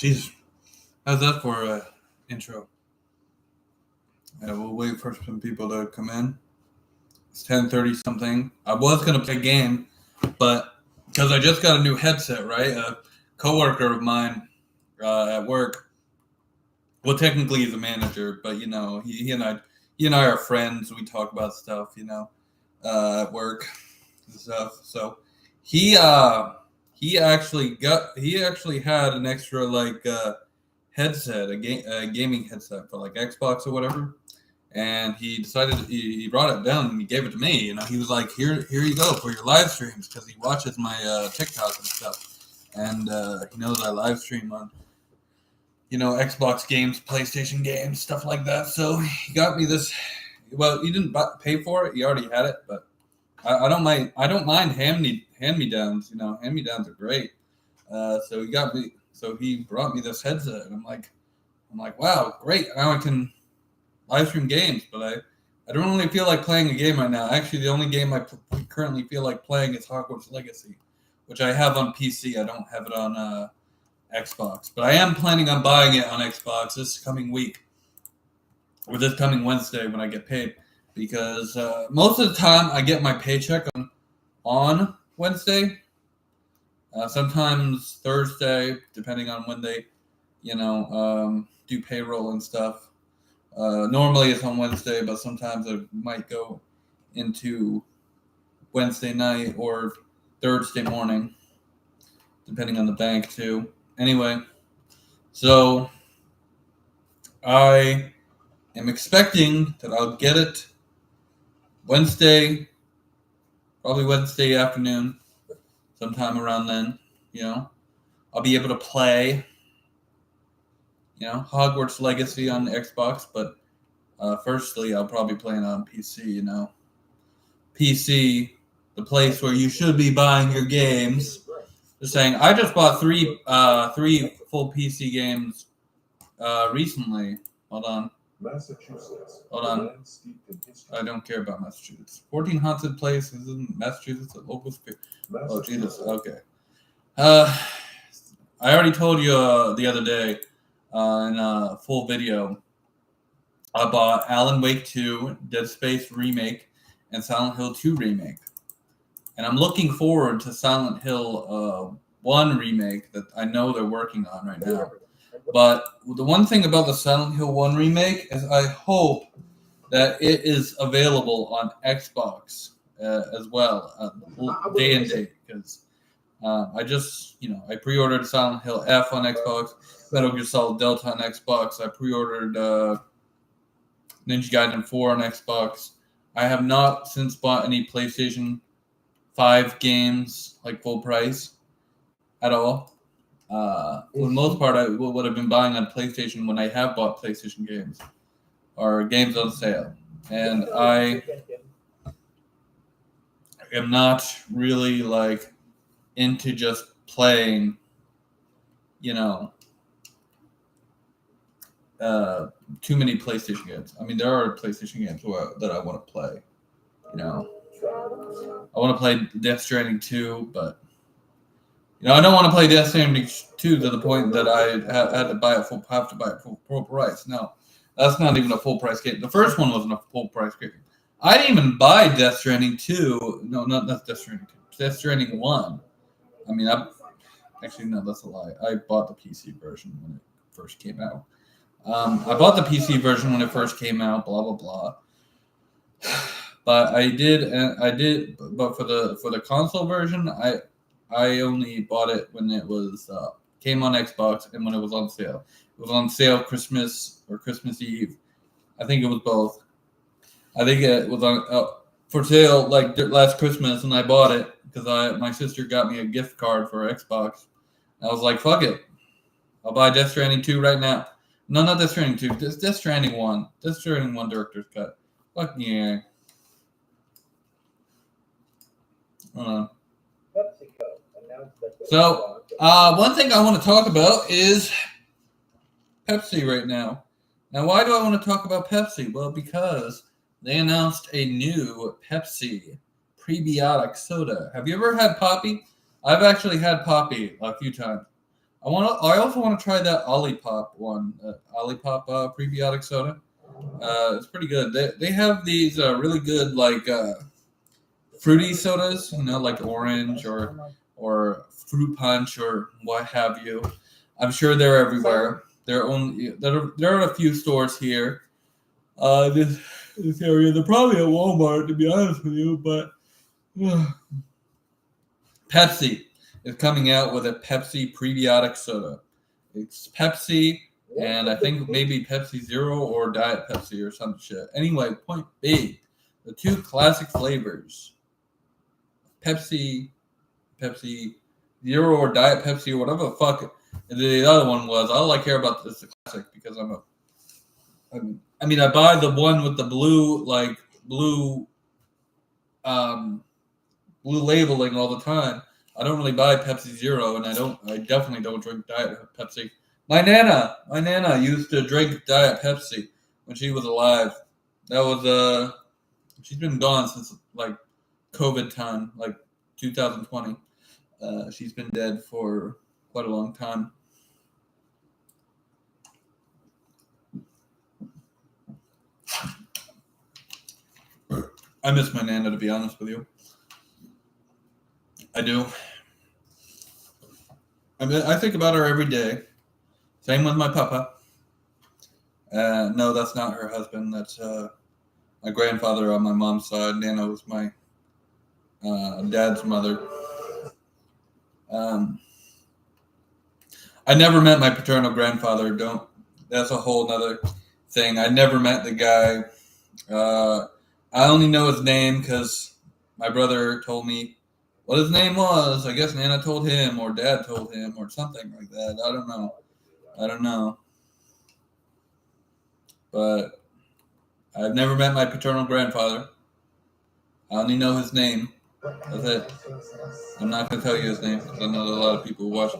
Jeez. How's that for an intro? Yeah, we'll wait for some people to come in. It's 10:30 something. I was going to play a game, but because I just got a new headset, right? A coworker of mine at work, well, technically he's a manager, but, he and I are friends. We talk about stuff, at work and stuff. So he actually had an extra headset, a gaming headset for like Xbox or whatever, and he decided he brought it down and he gave it to me. He was like, here you go for your live streams, because he watches my TikTok and stuff, and he knows I live stream on Xbox games, PlayStation games, stuff like that. So he got me this. Well, he didn't pay for it; he already had it, but I don't mind. I don't mind hand-me-downs. Hand-me-downs are great. So he brought me this headset, and I'm like, wow, great! Now I can live stream games, but I don't really feel like playing a game right now. Actually, the only game I currently feel like playing is Hogwarts Legacy, which I have on PC. I don't have it on Xbox, but I am planning on buying it on Xbox this coming week, or this coming Wednesday when I get paid, because most of the time I get my paycheck on Wednesday. Sometimes Thursday, depending on when they, do payroll and stuff. Normally it's on Wednesday, but sometimes it might go into Wednesday night or Thursday morning, depending on the bank too. Anyway, so I am expecting that I'll get it Wednesday, probably Wednesday afternoon, sometime around then. I'll be able to play, Hogwarts Legacy on Xbox, but firstly, I'll probably play it on PC, PC, the place where you should be buying your games. Just saying, I just bought three full PC games recently. Hold on. Massachusetts. Hold on. I don't care about Massachusetts. 14 haunted places in Massachusetts at local spirit. Oh, Jesus. Okay. I already told you the other day in a full video. I bought Alan Wake 2, Dead Space Remake, and Silent Hill 2 Remake. And I'm looking forward to Silent Hill 1 Remake that I know they're working on right now. But the one thing about the Silent Hill 1 Remake is I hope that it is available on Xbox as well, day and date. Because I just, I pre-ordered Silent Hill F on Xbox, Metal Gear Solid Delta on Xbox. I pre-ordered Ninja Gaiden 4 on Xbox. I have not since bought any PlayStation 5 games like full price at all. For the most part, I would have been buying on PlayStation when I have bought PlayStation games or games on sale. And I am not really into just playing, too many PlayStation games. I mean, there are PlayStation games that I want to play. I want to play Death Stranding 2, but I don't want to play Death Stranding 2 to the point that I have to buy it full price. No, that's not even a full price game. The first one wasn't a full price game. I didn't even buy Death Stranding 2. No, not Death Stranding 2. Death Stranding 1. I mean, actually, no, that's a lie. I bought the PC version when it first came out. I bought the PC version when it first came out, blah, blah, blah. But but for the console version, I only bought it when it was came on Xbox and when it was on sale. It was on sale Christmas or Christmas Eve. I think it was both. I think it was on for sale last Christmas, and I bought it because my sister got me a gift card for Xbox. I was like, fuck it, I'll buy Death Stranding 2 right now. No, not Death Stranding 2. Death Stranding 1. Death Stranding 1 Director's Cut. Fuck yeah. Hold on. So, one thing I want to talk about is Pepsi right now. Now, why do I want to talk about Pepsi? Well, because they announced a new Pepsi prebiotic soda. Have you ever had Poppy? I've actually had Poppy a few times. I also want to try that Olipop one. Olipop prebiotic soda. It's pretty good. They have these really good like fruity sodas, like orange or fruit punch or what have you. I'm sure they're everywhere. There are a few stores here. This area. They're probably at Walmart, to be honest with you. But Pepsi is coming out with a Pepsi prebiotic soda. It's Pepsi, and I think maybe Pepsi Zero or Diet Pepsi or some shit. Anyway, point B, the two classic flavors, Pepsi Zero or Diet Pepsi or whatever the fuck the other one was. All I care about is the classic because I buy the one with the blue blue labeling all the time. I don't really buy Pepsi Zero, and I definitely don't drink Diet Pepsi. My nana used to drink Diet Pepsi when she was alive. That was she's been gone since like COVID time, like 2020. She's been dead for quite a long time. I miss my nana, to be honest with you. I do. I think about her every day. Same with my papa. No, that's not her husband. That's my grandfather on my mom's side. Nana was my dad's mother. I never met my paternal grandfather. That's a whole nother thing. I never met the guy. I only know his name because my brother told me what his name was. I guess Nana told him or Dad told him or something like that. I don't know. But I've never met my paternal grandfather. I only know his name. That's it. I'm not gonna tell you his name because I know that a lot of people watch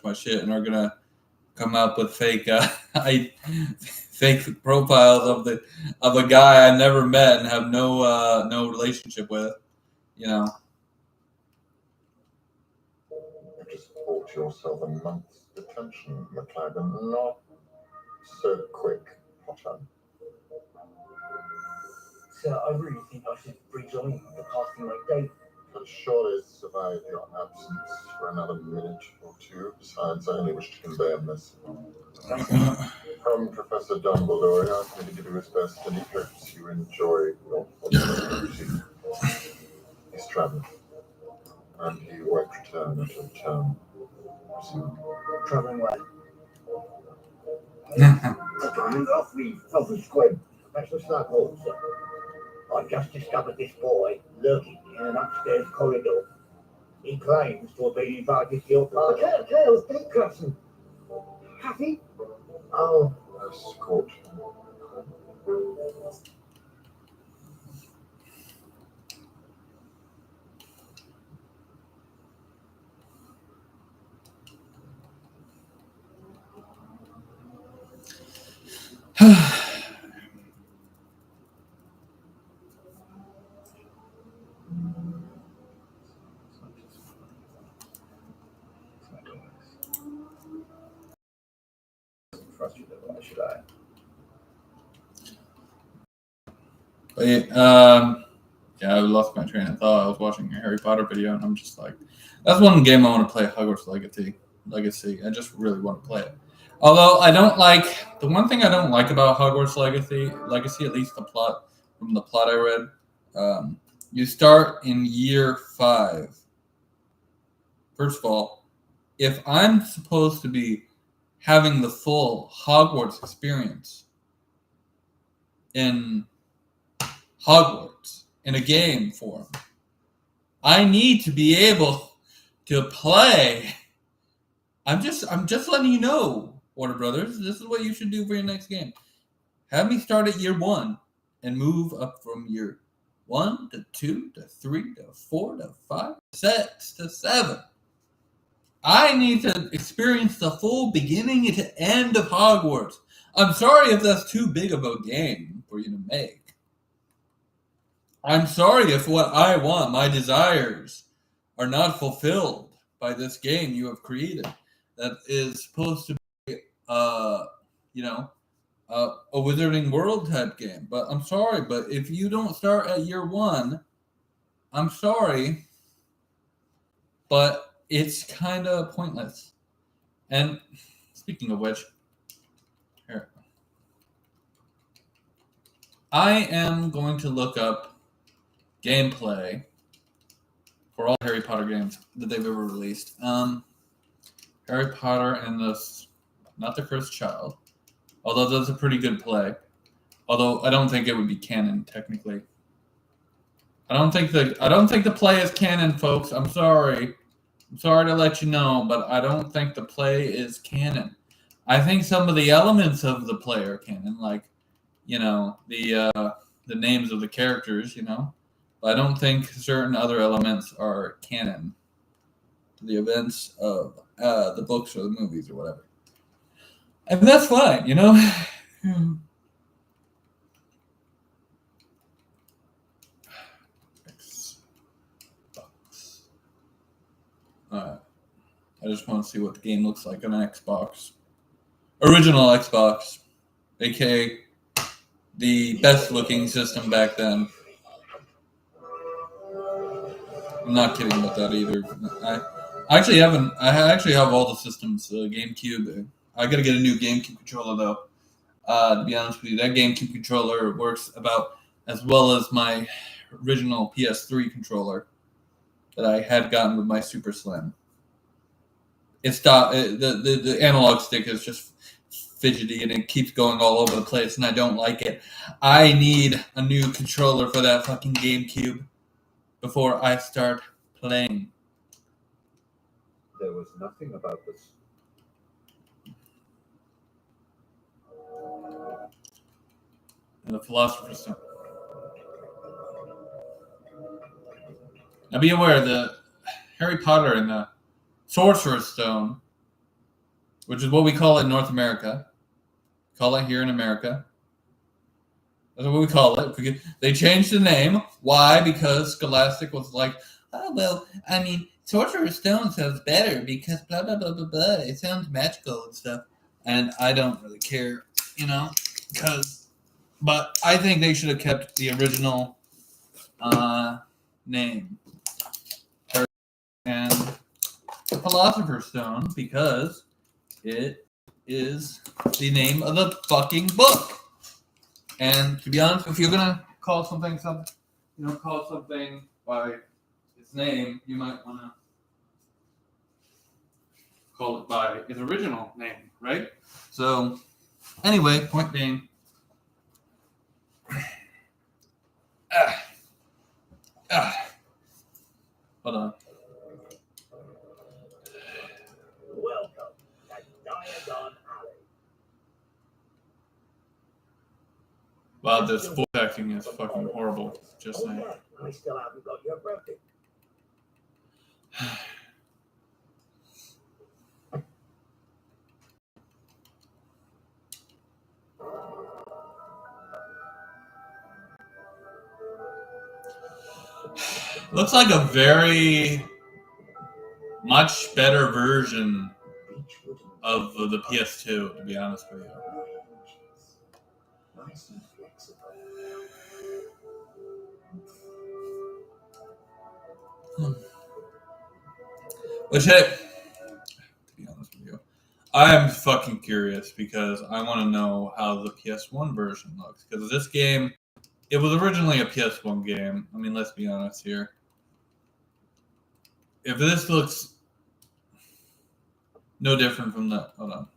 my shit and are gonna come up with fake fake profiles of a guy I never met and have no relationship with. You just bought yourself a month's detention, McLagan. Not so quick, Potter. Sir, I really think I should rejoin the passing my date. Can surely survive your absence for another minute or two. Besides, I only wish to convey a message. From Professor Dumbledore, he asked me to give you his best, and he hopes you enjoy your opportunity. He's traveling, and he won't return until term soon. Traveling where? Traveling off me, Father Squib. Professor Snuggle, sir. I just discovered this boy lurking in an upstairs corridor. He claims to have been invited to your party. Chaos, Dick Crutson. Have he? Oh, escort. Should I? Wait, yeah, I lost my train of thought. I was watching a Harry Potter video, and I'm just like, that's one game I want to play, Hogwarts Legacy. I just really want to play it. Although the one thing I don't like about Hogwarts Legacy, at least the plot I read, you start in year 5. First of all, if I'm supposed to be having the full Hogwarts experience in Hogwarts in a game form, I need to be able to play. I'm just letting you know, Warner Brothers, this is what you should do for your next game. Have me start at year 1 and move up from year 1 to 2 to 3 to 4 to 5 to 6 to 7. I need to experience the full beginning to end of Hogwarts. I'm sorry if that's too big of a game for you to make. I'm sorry if what I want, my desires, are not fulfilled. by this game you have created that is supposed to be, you know, a Wizarding World type game. But I'm sorry, but if you don't start at year one, I'm sorry, but it's kind of pointless. And speaking of which, here, I am going to look up gameplay for all Harry Potter games that they've ever released. Harry Potter and not the Cursed Child, although that's a pretty good play. Although I don't think it would be canon technically. I don't think the play is canon, folks. I'm sorry. I'm sorry to let you know, but I don't think the play is canon. I think some of the elements of the play are canon, like, you know, the names of the characters, you know. But I don't think certain other elements are canon to the events of the books or the movies or whatever. And that's fine, you know. Alright. I just want to see what the game looks like on an Xbox. Original Xbox, aka the best looking system back then. I'm not kidding about that either. I actually have all the systems. GameCube. I gotta get a new GameCube controller though. To be honest with you, that GameCube controller works about as well as my original PS3 controller that I had gotten with my Super Slim. The analog stick is just fidgety and it keeps going all over the place, and I don't like it. I need a new controller for that fucking GameCube before I start playing. There was nothing about this. And the Philosopher's Stone. Now be aware, the Harry Potter and the Sorcerer's Stone, which is what we call it in North America. Call it here in America. That's what we call it. They changed the name. Why? Because Scholastic was like, oh, well, I mean, Sorcerer's Stone sounds better because blah, blah, blah, blah, blah. It sounds magical and stuff. And I don't really care, you know, but I think they should have kept the original name. And the Philosopher's Stone, because it is the name of the fucking book. And to be honest, if you're gonna call something by its name, you might want to call it by its original name, right? So, anyway, point being, hold on. Welcome to Diagon Alley. Wow, this voice acting is fucking horrible. Just saying. Yeah, I still haven't got your birthday. Looks like a very much better version of the PS2, to be honest with you. Nice and flexible. Which, hey, to be honest with you, I am fucking curious because I want to know how the PS1 version looks. Because this game, it was originally a PS1 game. I mean, let's be honest here. If this looks no different from the... Hold on.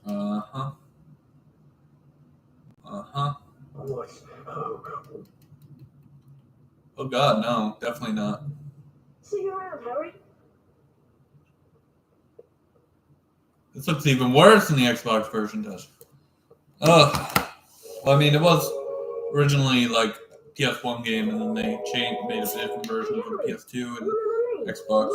Uh-huh. Uh-huh. Oh, God, no. Definitely not. See you around, Harry. This looks even worse than the Xbox version does. Ugh. Well, I mean, it was originally like PS1 game, and then they made a different version for PS2 and Xbox.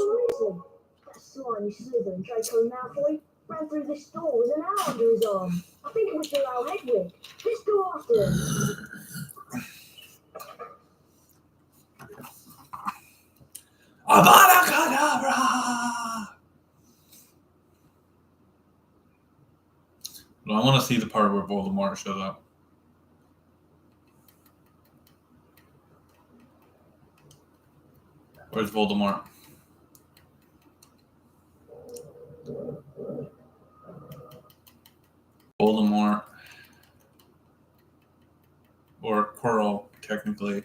That slimy slithering Draco Malfoy ran through this door with an arrow under his arm. I think it was the old Hedwig. Let's go after him. Avada Kedavra! Well, I want to see the part where Voldemort shows up. Where's Voldemort? Voldemort. Or Quirrell, technically.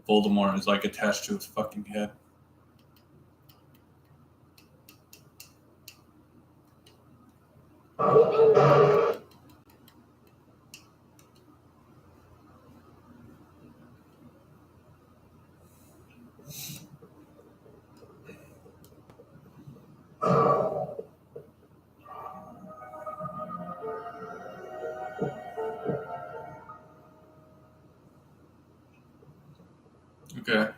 Voldemort is like attached to his fucking head. Okay.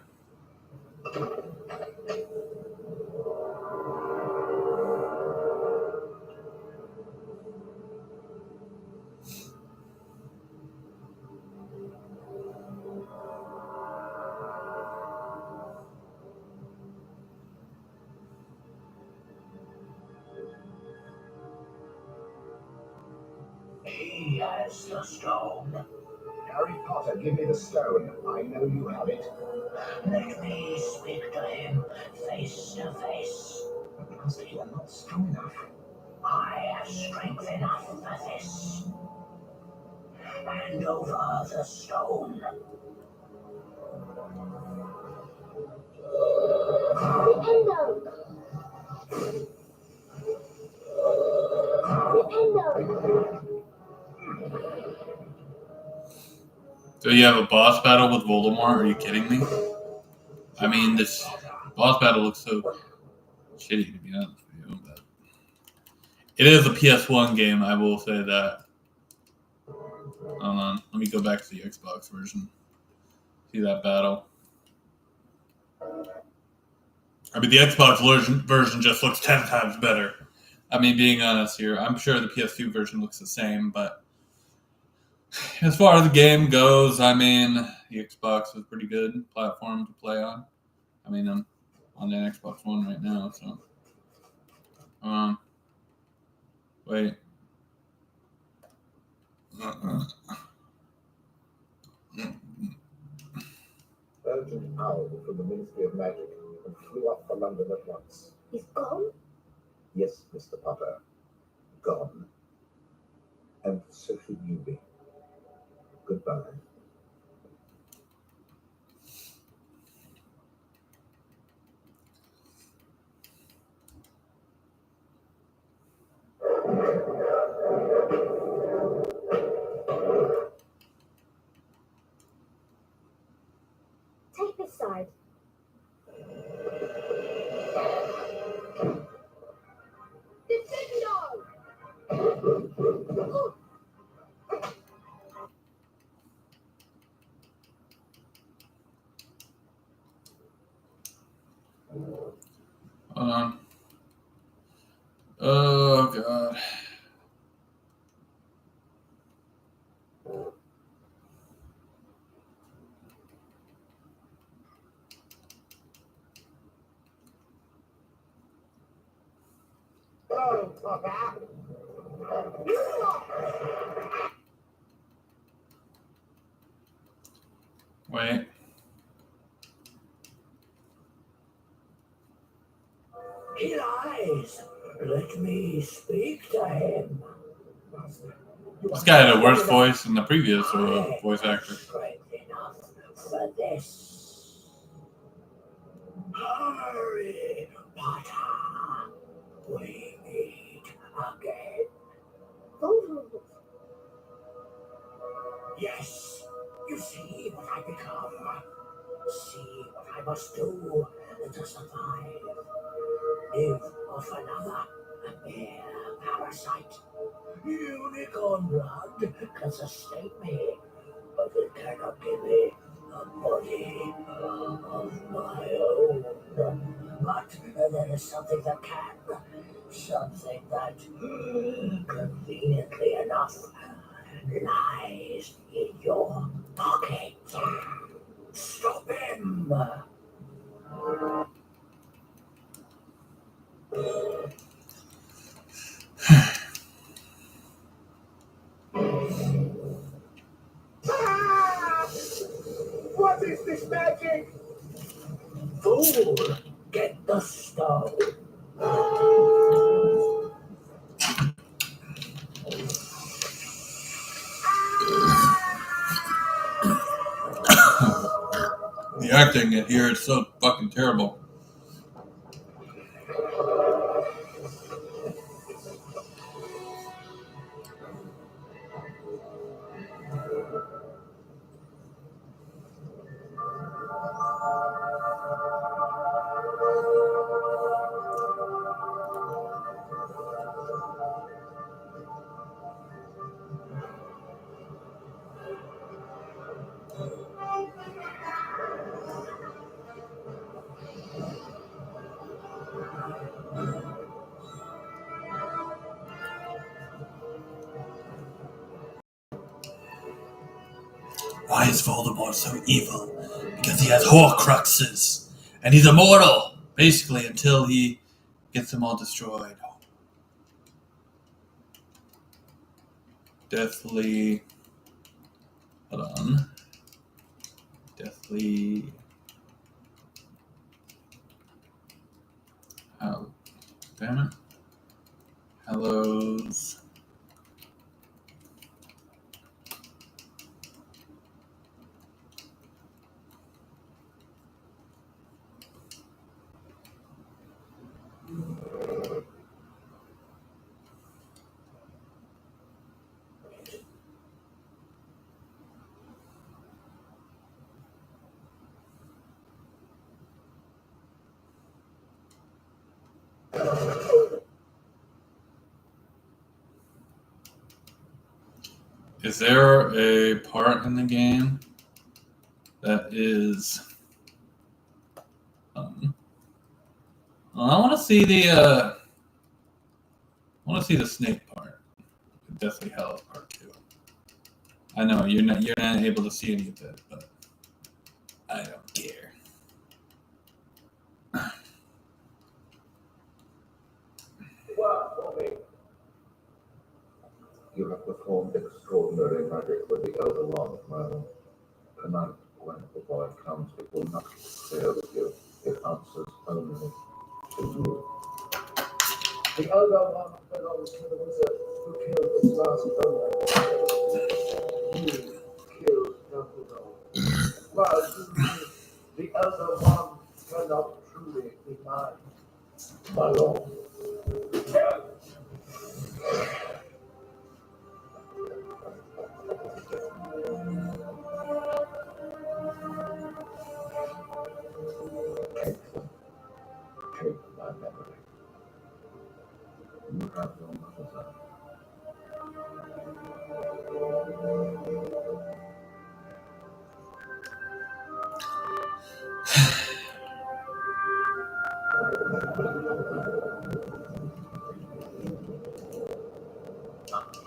He has the stone. Harry Potter, give me the stone. I know you have it. Let me speak to him face to face. But because you are not strong enough, I have strength enough for this. Hand over the stone. FMKendo! FMKendo! So you have a boss battle with Voldemort? Are you kidding me? I mean, this boss battle looks so shitty, to be honest with you. But it is a PS1 game, I will say that. Hold on, let me go back to the Xbox version. See that battle. I mean, the Xbox version just looks 10 times better. I mean, being honest here, I'm sure the PS2 version looks the same, but as far as the game goes, I mean, the Xbox is a pretty good platform to play on. I mean, I'm on the Xbox One right now, so. Wait. Urgent owl from the Ministry of Magic and flew up for London at once. He's gone? Yes, Mr. Potter. Gone. And so should you be. Goodbye. Take this side. Defendo! Hold on. Oh, God. Hello, Potter. Wait. He lies. Let me speak to him. This guy had a worse voice than the previous voice actor. Strength enough for this. Harry Potter. We meet again. Voldemort. Yes, you see what I become. See what I must do to survive. Live off another, a mere parasite. Unicorn blood can sustain me, but it cannot give me a body of my own. But there is something that can. Something that, conveniently enough, lies in your pocket. Stop him! acting it here is so fucking terrible. Why is Voldemort so evil? Because he has Horcruxes, and he's immortal, basically, until he gets them all destroyed. Deathly. Hold on. Deathly. Oh, damn it. Hallows. Is there a part in the game that is? I want to see the. I want to see the snake part. Deathly Hallows Part 2. I know you're not able to see any of it, but I don't care. You have performed extraordinary magic with the Elder One, Merlin. Tonight, when the boy comes, it will not clear with you. It answers only to you. The Elder One belongs to the wizard who killed his last brother. You killed Dumbledore. While you live, the Elder One cannot truly be mine. My lord. Take my memory. You have your mother's eye.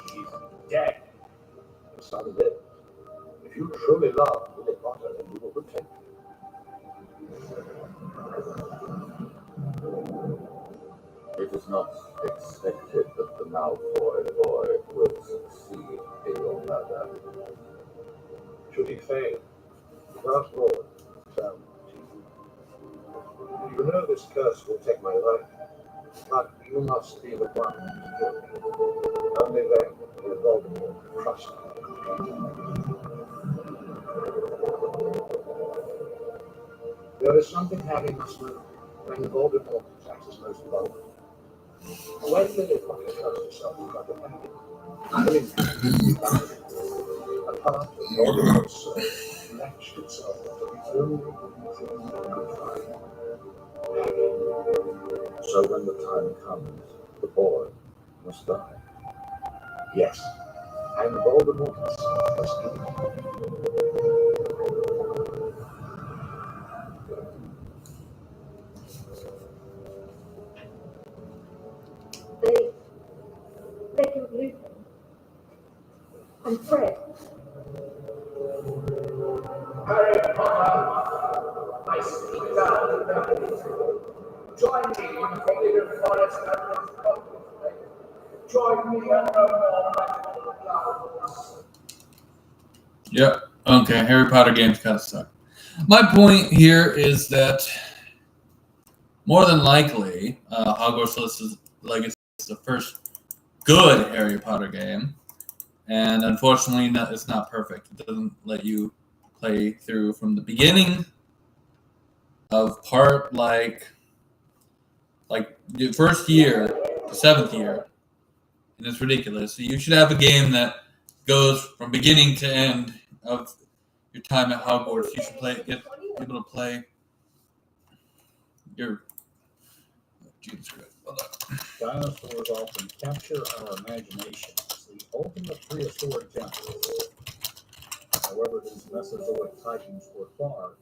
She's dead. The son lives. If you truly love Willie Potter, then you will protect him. It is not expected that the Malfoy boy will succeed in your murder. Should he fail, the Dark Lord shall teach you. You know this curse will take my life, but you must be the one to kill me. Only then will Voldemort trust me. There is something Harry must know when Voldemort attacks his most vulnerable. When Lily Potter shows herself in front of Harry, I believe a part of Voldemort's soul latched itself to the only thing he could find. So when the time comes, the boy must die. Yes, and Voldemort himself must do it. They can loot him. And Fred. Harry Potter, I speak down the memories. Join me in the forbidden forest and the broken flame. Join me and no more magical clouds. Yep. Okay. Harry Potter games kind of suck. My point here is that more than likely, Hogwarts Legacy is the first good Harry Potter game, and unfortunately, it's not perfect. It doesn't let you play through from the beginning of part like the first year to 7th year, and it's ridiculous. So you should have a game that goes from beginning to end of your time at Hogwarts. You should get able to play your. Jesus Christ. Hold on. Dinosaurs often capture our imaginations, the ultimate prehistoric templates. However, these Mesozoic titans were far.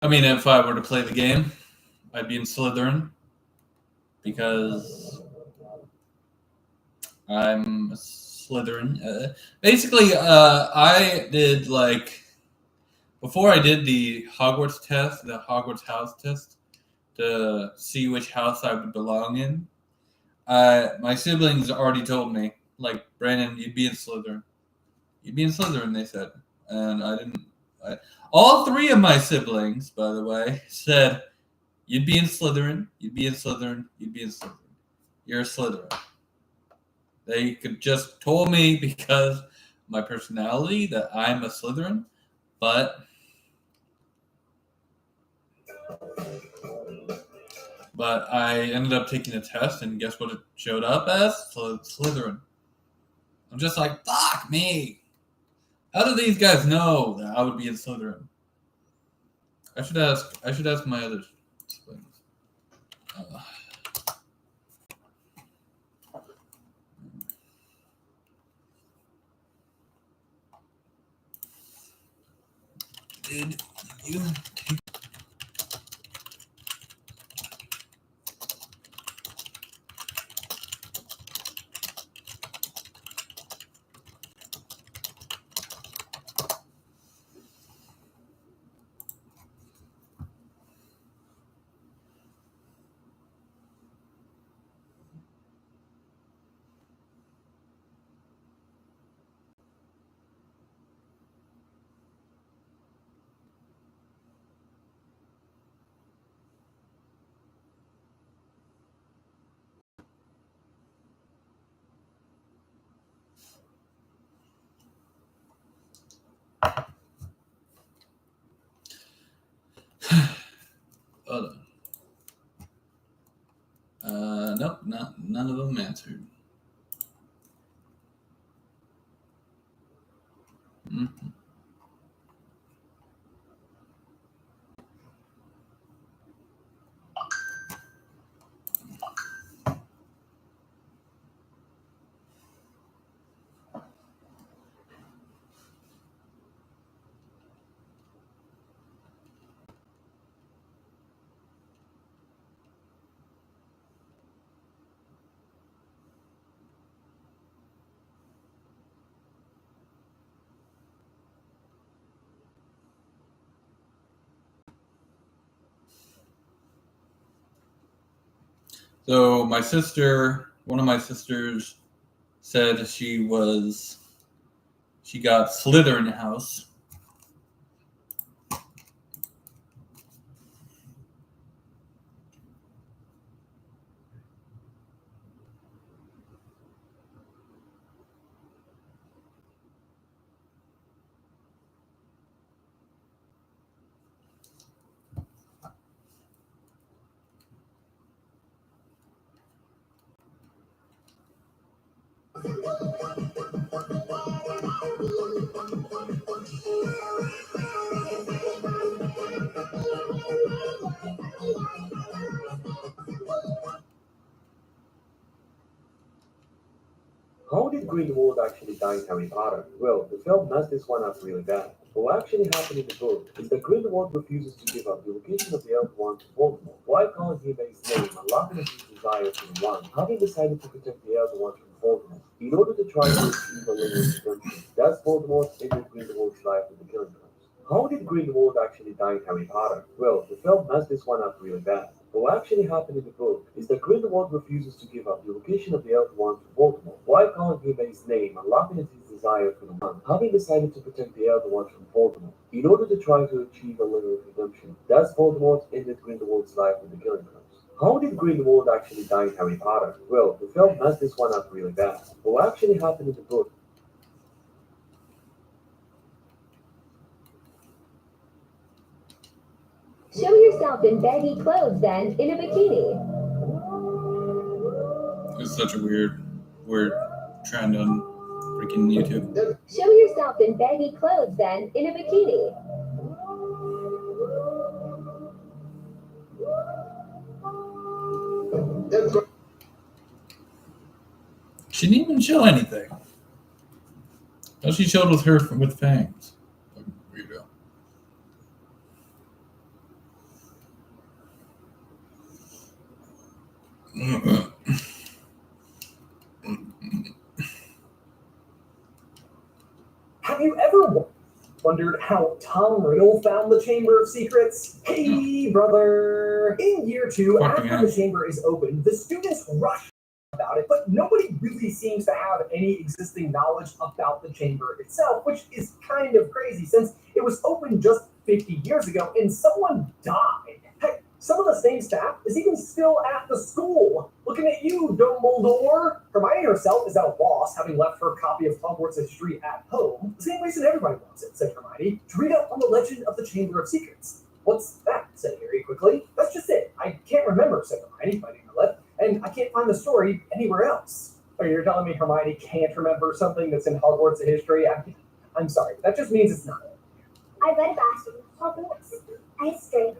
I mean, if I were to play the game, I'd be in Slytherin because I'm a Slytherin. Basically, I did before I did the Hogwarts test, the Hogwarts house test, to see which house I would belong in. My siblings already told me, Brandon, you'd be in Slytherin. You'd be in Slytherin, they said, and I didn't. All 3 of my siblings, by the way, said, you'd be in Slytherin, you'd be in Slytherin, you'd be in Slytherin. You're a Slytherin. They could just told me because my personality that I'm a Slytherin, but I ended up taking a test, and guess what it showed up as? Slytherin. I'm just like, fuck me. How do these guys know that I would be in Slytherin? I should ask my other siblings. Did you take? Hold on. Nope, none of them answered. Mm-hmm. So one of my sisters said she got Slytherin house. How did Grindelwald actually die in Harry Potter? Well, the film messed this one up really bad. What actually happened in the book is that Grindelwald refuses to give up the location of the Elf Wand to Voldemort, while calling him by his name and locking his desire to the wand, having decided to protect the Elf Wand from Voldemort in order to try to achieve a little redemption. Thus, Voldemort ended Grindelwald's life with the killing curse. How did Grindelwald actually die in Harry Potter? Well, the film messed this one up really bad. But what actually happened in the book is that Grindelwald refuses to give up the location of the Elder Wand to Voldemort, while calling him by his name and laughing at his desire for the wand, having decided to protect the Elder Wand from Voldemort in order to try to achieve a little redemption. Thus, Voldemort ended Grindelwald's life with the killing curse. How did Grindelwald actually die in Harry Potter? Well, the film messed this one up really bad. But what actually happened in the book? Show yourself in baggy clothes then, in a bikini. It's such a weird trend on freaking YouTube. Show yourself in baggy clothes then, in a bikini. She didn't even show anything. All she showed was her with fangs. Weirdo. Have you ever wondered how Tom Riddle found the Chamber of Secrets? Hey, brother! In year 2, after the chamber is opened, the students rush about it, but nobody really seems to have any existing knowledge about the chamber itself, which is kind of crazy since it was opened just 50 years ago and someone died. Heck, some of the same staff is even still at the school. Looking at you, Dumbledore. Hermione herself is at a loss, having left her copy of Hogwarts history at home. The same reason everybody wants it, said Hermione, to read up on the legend of the Chamber of Secrets. What's that? Said Harry quickly. That's just it. I can't remember, said Hermione, biting her lip, and I can't find the story anywhere else. Oh, you're telling me Hermione can't remember something that's in Hogwarts history? I'm sorry, that just means it's not. I read about it in Hogwarts history.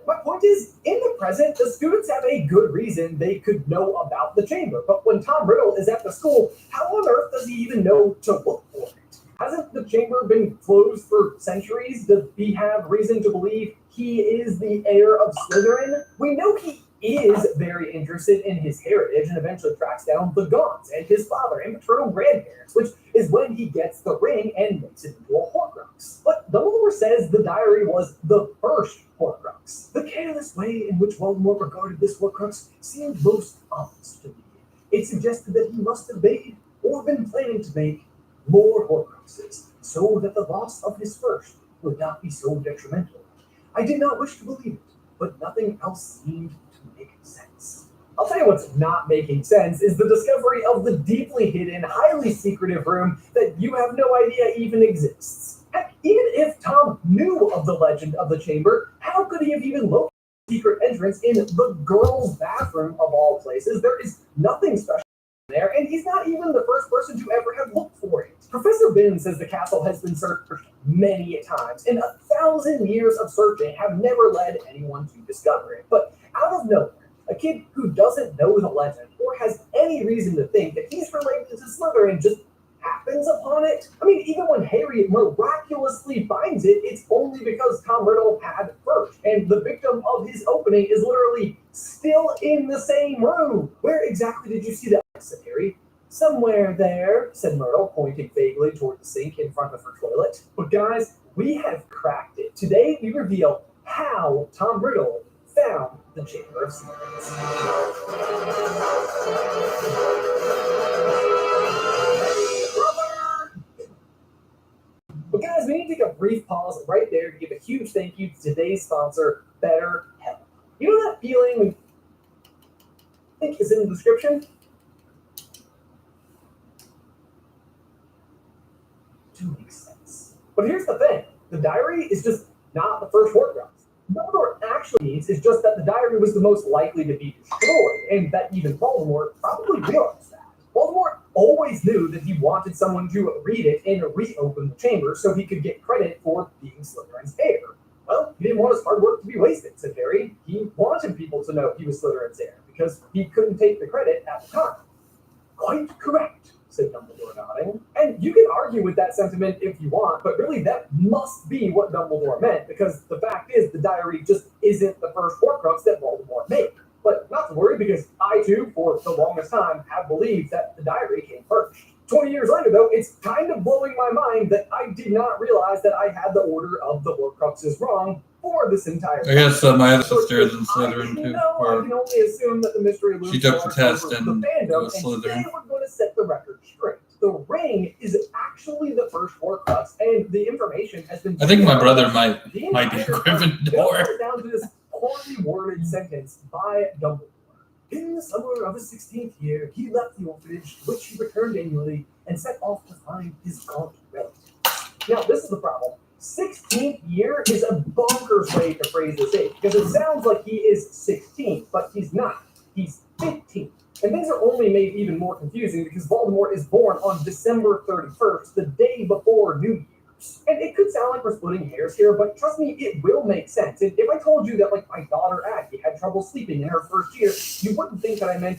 My point is, in the present, the students have a good reason they could know about the chamber. But when Tom Riddle is at the school, how on earth does he even know to look for it? Hasn't the chamber been closed for centuries? Does he have reason to believe he is the heir of Slytherin? We know he is very interested in his heritage and eventually tracks down the Gaunts and his father and maternal grandparents, which is when he gets the ring and makes it into a Horcrux. But Dumbledore says the diary was the first Horcrux. The careless way in which Voldemort regarded this Horcrux seemed most obvious to me. It suggested that he must have made, or been planning to make, more Horcruxes, so that the loss of his first would not be so detrimental. I did not wish to believe it, but nothing else seemed to make sense. I'll tell you what's not making sense is the discovery of the deeply hidden, highly secretive room that you have no idea even exists. Heck, even if Tom knew of the legend of the chamber, how could he have even located the secret entrance in the girls' bathroom of all places? There is nothing special there, and he's not even the first person to ever have looked for it. Professor Bin says the castle has been searched many times, and 1,000 years of searching have never led anyone to discover it. But out of nowhere, a kid who doesn't know the legend or has any reason to think that he's related to Slytherin just happens upon it. I mean, even when Harry miraculously finds it, it's only because Tom Riddle had first, and the victim of his opening is literally still in the same room. Where exactly did you see that? Said Harry. Somewhere there, said Myrtle, pointing vaguely toward the sink in front of her toilet. But guys, we have cracked it. Today we reveal how Tom Riddle found the Chamber of Secrets. But guys, we need to take a brief pause right there to give a huge thank you to today's sponsor, BetterHelp. You know that feeling we think is in the description? To make sense. But here's the thing. The diary is just not the first Horcrux. Dumbledore actually means is just that the diary was the most likely to be destroyed, and that even Voldemort probably realized that. Voldemort always knew that he wanted someone to read it and reopen the chamber so he could get credit for being Slytherin's heir. Well, he didn't want his hard work to be wasted, said Harry. He wanted people to know he was Slytherin's heir because he couldn't take the credit at the time. Quite correct, said Dumbledore, nodding. And you can argue with that sentiment if you want, but really that must be what Dumbledore meant, because the fact is the diary just isn't the first Horcrux that Voldemort made. But not to worry, because I too, for the longest time, have believed that the diary came first. 20 years later, though, it's kind of blowing my mind that I did not realize that I had the order of the Horcruxes wrong for this entire time. I guess my other sister is in Slytherin too. I can only assume that the mystery She took the test and the fandom, was and Slytherin. today we're going to set the record straight. The ring is actually the first Horcrux, and the information has been. I think my brother might the be Gryffindor. Down to this poorly worded sentence by Dumbledore. In the summer of his 16th year, he left the orphanage, to which he returned annually, and set off to find his gaunt relative. Now, this is the problem. 16th year is a bonkers way to phrase this age, because it sounds like he is 16, but he's not. He's 15. And things are only made even more confusing because Voldemort is born on December 31st, the day before New Year's. And it could sound like we're splitting hairs here, but trust me, it will make sense. If I told you that, like, my daughter Aggie had trouble sleeping in her first year, you wouldn't think that I meant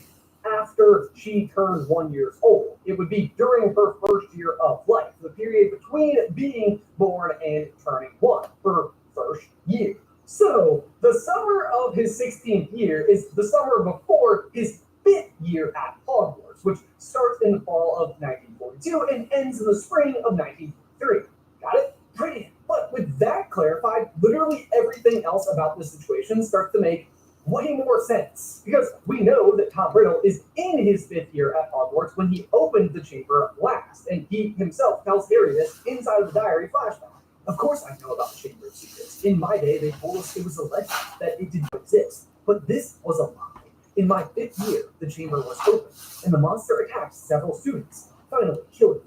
after she turned 1 year old. It would be during her first year of life, the period between being born and turning 1, her first year. So, the summer of his 16th year is the summer before his 5th year at Hogwarts, which starts in the fall of 1942 and ends in the spring of 1943. Got it? Brilliant. But with that clarified, literally everything else about this situation starts to make way more sense. Because we know that Tom Riddle is in his 5th year at Hogwarts when he opened the chamber last, and he himself tells Harry this inside of the diary flashback. Of course I know about the Chamber of Secrets. In my day, they told us it was a legend, that it didn't exist. But this was a lie. In my 5th year, the chamber was open, and the monster attacked several students, finally killing them.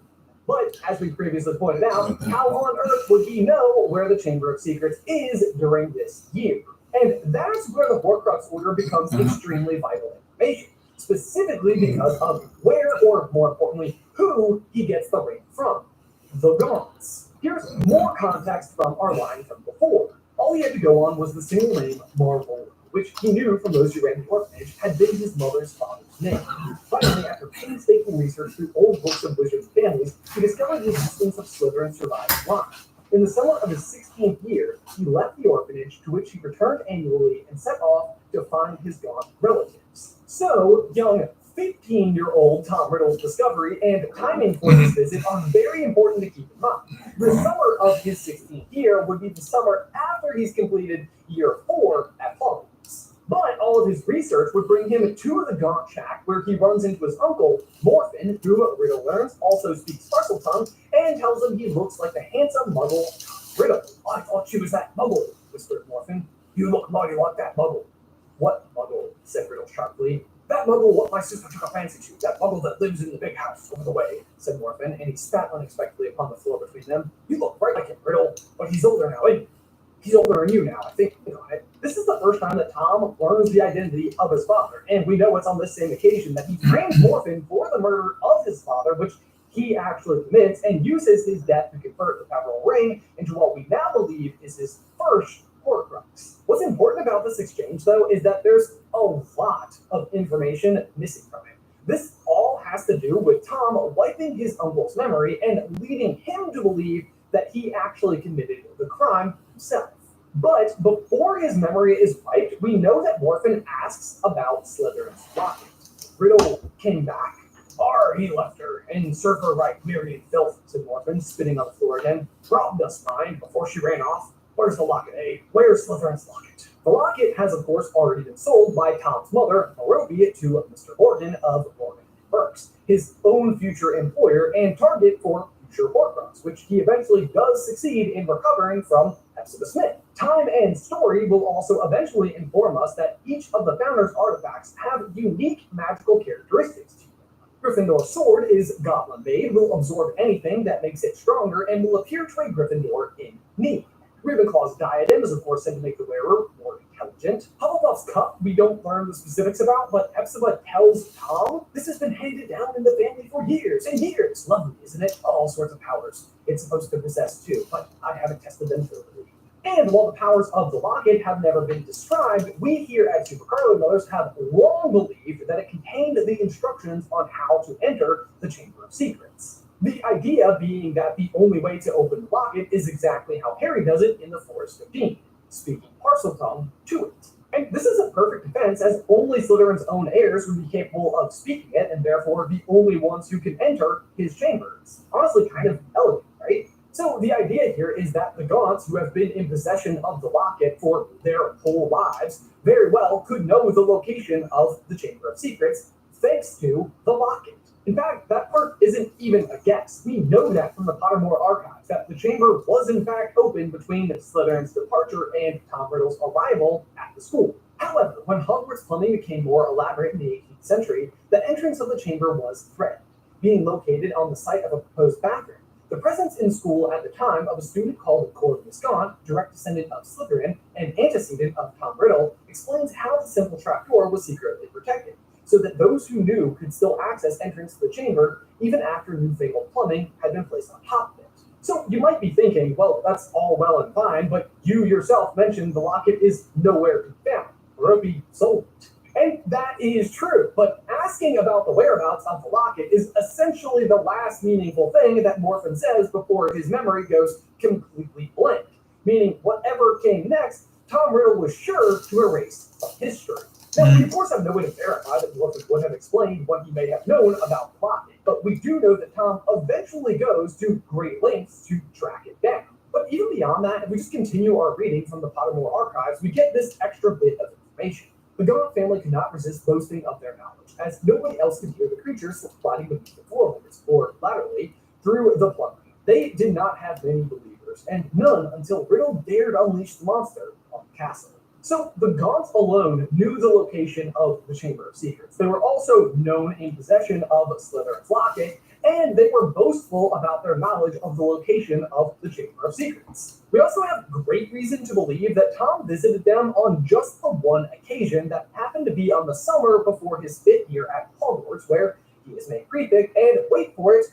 But, as we previously pointed out, how on earth would he know where the Chamber of Secrets is during this year? And that's where the Horcrux order becomes extremely vital information, specifically because of where, or more importantly, who he gets the ring from. The Gaunts. Here's more context from our line from before. All he had to go on was the single name Marvel, which he knew from those who ran the orphanage had been his mother's father's name. Finally, after painstaking research through old books of wizards' families, he discovered the existence of Slytherin's surviving line. In the summer of his 16th year, he left the orphanage, to which he returned annually and set off to find his gaunt relatives. So, young 15-year-old Tom Riddle's discovery and timing for this visit are very important to keep in mind. The summer of his 16th year would be the summer after he's completed year 4 at Hogwarts. But all of his research would bring him to the Gaunt Shack, where he runs into his uncle, Morphin, who Riddle learns also speaks Parseltongue, and tells him he looks like the handsome muggle Riddle. I thought she was that muggle, whispered Morphin. You look mighty like that muggle. What muggle? Said Riddle sharply. That muggle what my sister took a fancy to. That muggle that lives in the big house over the way, said Morphin, and he spat unexpectedly upon the floor between them. You look right like him, Riddle, but he's older now, isn't he? He's older than you now, I think. You know, this is the first time that Tom learns the identity of his father, and we know it's on this same occasion that he frames Morphin for the murder of his father, which he actually commits, and uses his death to convert the Peveril ring into what we now believe is his first Horcrux. What's important about this exchange, though, is that there's a lot of information missing from it. This all has to do with Tom wiping his uncle's memory and leading him to believe that he actually committed the crime himself. But before his memory is wiped, we know that Morphin asks about Slytherin's locket. Riddle came back. He left her, and served her right myriad filth, said Morphin, spitting on the floor again. Robbed us, mind, before she ran off. Where's the locket, eh? Where's Slytherin's locket? The locket has, of course, already been sold by Tom's mother, Barovia, to Mr. Morgan of Morgan Burks, his own future employer and target for future Horcrux, which he eventually does succeed in recovering from Hepzibah Smith. Time and story will also eventually inform us that each of the Founder's artifacts have unique magical characteristics. Gryffindor's sword is Goblin Made, will absorb anything that makes it stronger, and will appear to a Gryffindor in need. Ravenclaw's diadem is, of course, said to make the wearer more intelligent. Hufflepuff's cup we don't learn the specifics about, but Hepzibah tells Tom this has been handed down in the family for years and years. Lovely, isn't it? All sorts of powers it's supposed to possess, too, but I haven't tested them thoroughly. And while the powers of the locket have never been described, we here at Super Carly Brothers have long believed that it contained the instructions on how to enter the Chamber of Secrets. The idea being that the only way to open the locket is exactly how Harry does it in the Forest of Dean, speaking Parseltongue to it. And this is a perfect defense, as only Slytherin's own heirs would be capable of speaking it, and therefore the only ones who can enter his chambers. Honestly, kind of elegant, right? So the idea here is that the Gaunts, who have been in possession of the locket for their whole lives, very well could know the location of the Chamber of Secrets thanks to the locket. In fact, that part isn't even a guess. We know that from the Pottermore archives, that the chamber was in fact open between Slytherin's departure and Tom Riddle's arrival at the school. However, when Hogwarts plumbing became more elaborate in the 18th century, the entrance of the chamber was threatened, being located on the site of a proposed bathroom. The presence in school at the time of a student called Corvinus Gaunt, direct descendant of Slytherin and antecedent of Tom Riddle, explains how the simple trapdoor was secretly protected, so that those who knew could still access entrance to the chamber even after newfangled plumbing had been placed on top of it. So you might be thinking, well, that's all well and fine, but you yourself mentioned the locket is nowhere to be found. Ruby sold it. And that is true, but asking about the whereabouts of the locket is essentially the last meaningful thing that Morphin says before his memory goes completely blank, meaning whatever came next, Tom Riddle was sure to erase from history. Now, we of course have no way to verify that Morphin would have explained what he may have known about the locket, but we do know that Tom eventually goes to great lengths to track it down. But even beyond that, if we just continue our reading from the Pottermore archives, we get this extra bit of information. The Gaunt family could not resist boasting of their knowledge, as nobody else could hear the creatures sliding beneath the floorboards, or laterally, through the plumbing. They did not have many believers, and none until Riddle dared unleash the monster on the castle. So the Gaunts alone knew the location of the Chamber of Secrets. They were also known in possession of Slytherin's locket, and they were boastful about their knowledge of the location of the Chamber of Secrets. We also have great reason to believe that Tom visited them on just the one occasion that happened to be on the summer before his 5th year at Hogwarts, where he is made prefect and, wait for it,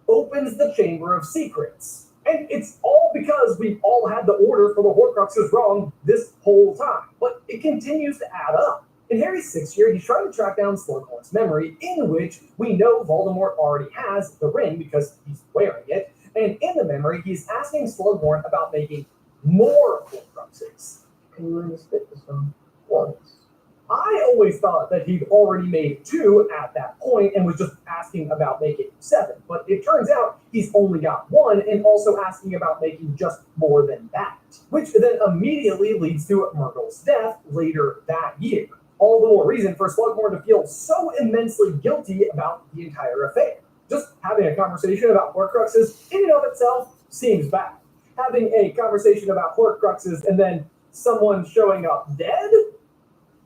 opens the Chamber of Secrets. And it's all because we've all had the order for the Horcruxes wrong this whole time, but it continues to add up. In Harry's 6th year, he's trying to track down Slughorn's memory, in which we know Voldemort already has the ring because he's wearing it, and in the memory, he's asking Slughorn about making more Horcruxes. Can you only spit this one once? I always thought that he'd already made 2 at that point and was just asking about making 7. But it turns out he's only got 1 and also asking about making just more than that. Which then immediately leads to Myrtle's death later that year. All the more reason for Slughorn to feel so immensely guilty about the entire affair. Just having a conversation about Horcruxes in and of itself seems bad. Having a conversation about Horcruxes and then someone showing up dead?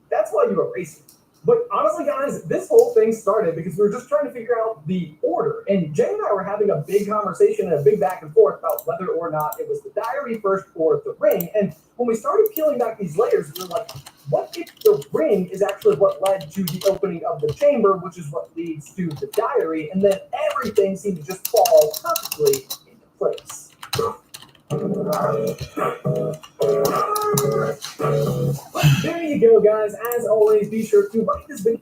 That's why you erase it. But honestly, guys, this whole thing started because we were just trying to figure out the order. And Jay and I were having a big conversation and a big back and forth about whether or not it was the diary first or the ring. And when we started peeling back these layers, we were like, what if the ring is actually what led to the opening of the chamber, which is what leads to the diary? And then everything seemed to just fall perfectly into place. There you go, guys. As always, be sure to like this video.